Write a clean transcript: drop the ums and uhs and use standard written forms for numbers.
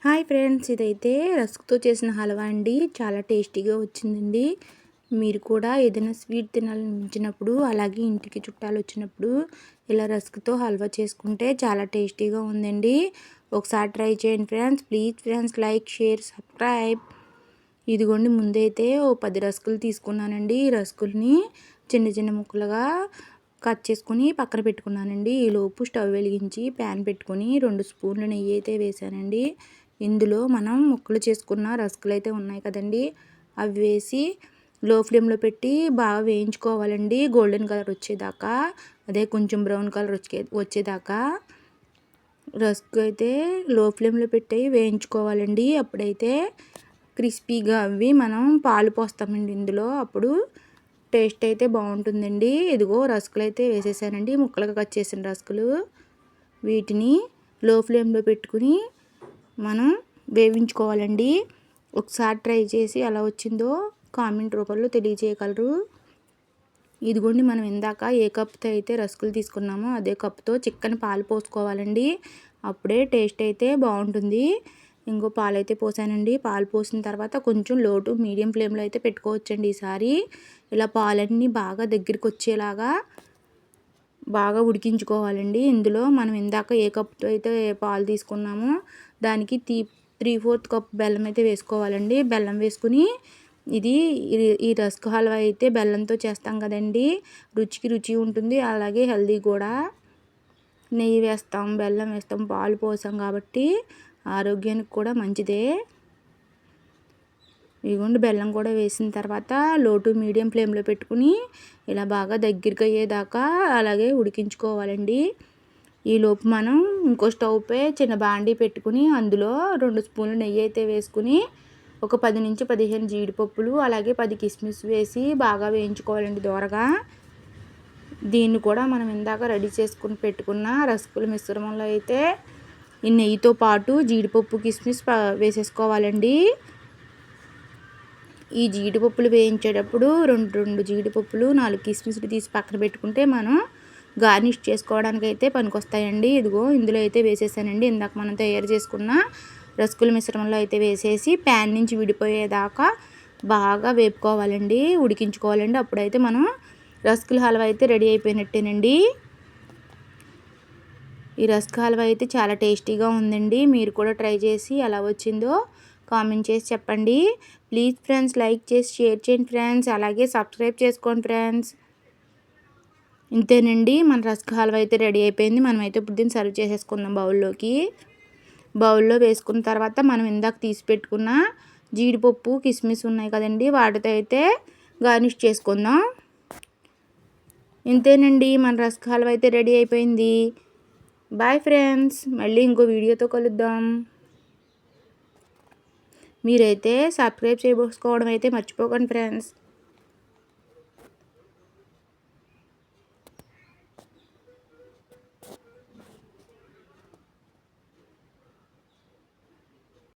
Hi friends, ఇదైతే రస్క్తో చేసిన హల్వా అండి. చాలా టేస్టీగా వచ్చిందండి. మీరు కూడా ఏదైనా స్వీట్ తినాలనిపించినప్పుడు, అలాగే ఇంటికి చుట్టాలు వచ్చినప్పుడు ఇలా రస్క్తో హల్వా చేసుకుంటే చాలా టేస్టీగా ఉందండి. ఒకసారి ట్రై చేయండి friends. Please friends, like, share, subscribe. ఇదిగోండి, ముందైతే 10 రస్కులు తీసుకున్నానండి. ఈ రస్కుల్ని చిన్న చిన్న ముక్కలుగా కట్ చేసుకుని పక్కన పెట్టుకున్నానండి. ఈలోపు స్టవ్ వెలిగించి ప్యాన్ పెట్టుకుని 2 స్పూన్ల నెయ్యి అయితే వేసానండి. ఇందులో మనం ముక్కలు చేసుకున్న రస్కులు అయితే ఉన్నాయి కదండి, అవి వేసి లో ఫ్లేమ్లో పెట్టి బాగా వేయించుకోవాలండి. గోల్డెన్ కలర్ వచ్చేదాకా, అదే కొంచెం బ్రౌన్ కలర్ వచ్చేదాకా రస్క్ అయితే లో ఫ్లేమ్లో పెట్టి వేయించుకోవాలండి. అప్పుడైతే క్రిస్పీగా అవి మనం పాలు పోస్తామండి ఇందులో, అప్పుడు టేస్ట్ అయితే బాగుంటుందండి. ఇదిగో రస్కులు అయితే వేసేసానండి, ముక్కలుగా కట్ చేసిన రస్కులు. వీటిని లో ఫ్లేమ్లో పెట్టుకుని మనం వేయించుకోవాలండి. ఒకసారి ట్రై చేసి ఎలా వచ్చిందో కామెంట్ రూపంలో తెలియజేయగలరు. ఇదిగోండి, మనం ఇందాక ఏ కప్తో అయితే రస్కులు తీసుకున్నామో అదే కప్తో చిక్కని పాలు పోసుకోవాలండి. అప్పుడే టేస్ట్ అయితే బాగుంటుంది. ఇంకో పాలు అయితే పోసానండి. పాలు పోసిన తర్వాత కొంచెం లో టు మీడియం ఫ్లేమ్లో అయితే పెట్టుకోవచ్చండి. ఈసారి ఇలా పాలన్నీ బాగా దగ్గరికి వచ్చేలాగా బాగా ఉడికించుకోవాలండి. ఇందులో మనం ఇందాక ఏ కప్తో అయితే పాలు తీసుకున్నామో దానికి 3/4 కప్ బెల్లం అయితే వేసుకోవాలండి. బెల్లం వేసుకుని ఈ రస్క్ హల్వా అయితే బెల్లంతో చేస్తాం కదండి, రుచికి రుచి ఉంటుంది, అలాగే హెల్దీ కూడా. నెయ్యి వేస్తాం, బెల్లం వేస్తాం, పాలు పోసాం కాబట్టి ఆరోగ్యానికి కూడా మంచిదే. ఇదిగోండి, బెల్లం కూడా వేసిన తర్వాత లో టు మీడియం ఫ్లేమ్లో పెట్టుకుని ఇలా బాగా దగ్గరికి అయ్యేదాకా అలాగే ఉడికించుకోవాలండి. ఈలోపు మనం ఇంకో స్టవ్పై చిన్న బాండీ పెట్టుకుని అందులో 2 స్పూన్లు నెయ్యి అయితే వేసుకుని ఒక 10 నుంచి 15 జీడిపప్పులు అలాగే 10 కిస్మిస్ వేసి బాగా వేయించుకోవాలండి దోరగా. దీన్ని కూడా మనం ఇందాక రెడీ చేసుకుని పెట్టుకున్న రసగుల్ల మిశ్రమంలో అయితే ఈ నెయ్యితో పాటు జీడిపప్పు, కిస్మిస్ వేసేసుకోవాలండి. ఈ జీడిపప్పులు వేయించేటప్పుడు రెండు జీడిపప్పులు, 4 కిస్మిస్లు తీసి పక్కన పెట్టుకుంటే మనం గార్నిష్ చేసుకోవడానికి అయితే పనికొస్తాయండి. ఇదిగో ఇందులో అయితే వేసేసానండి. ఇందాక మనం తయారు చేసుకున్న రసగుల్ల మిశ్రమంలో అయితే వేసేసి ప్యాన్ నుంచి విడిపోయేదాకా బాగా వేపుకోవాలండి, ఉడికించుకోవాలండి. అప్పుడైతే మనం రసగుల్ల హల్వా అయితే రెడీ అయిపోయినట్టేనండి. ఈ రస్క్ హల్వా అయితే చాలా టేస్టీగా ఉందండి. మీరు కూడా ట్రై చేసి ఎలా వచ్చిందో కామెంట్ చేసి చెప్పండి. ప్లీజ్ ఫ్రెండ్స్, లైక్ చేసి షేర్ చేయండి ఫ్రెండ్స్, అలాగే సబ్స్క్రైబ్ చేసుకోండి ఫ్రెండ్స్. ఇంతేనండి, మన రస్క్ హల్వా అయితే రెడీ అయిపోయింది. మనమైతే ఇప్పుడు దీన్ని సర్వ్ చేసేసుకుందాం బౌల్లోకి. బౌల్లో వేసుకున్న తర్వాత మనం ఇందాక తీసి పెట్టుకున్న జీడిపప్పు, కిస్మిస్ ఉన్నాయి కదండి, వాటితో అయితే గార్నిష్ చేసుకుందాం. ఇంతేనండి, మన రస్క్ హల్వా అయితే రెడీ అయిపోయింది. బాయ్ ఫ్రెండ్స్, మళ్ళీ ఇంకో వీడియోతో కలుద్దాం. మీరైతే సబ్స్క్రైబ్ చేసుకోవడం అయితే మర్చిపోకండి ఫ్రెండ్స్.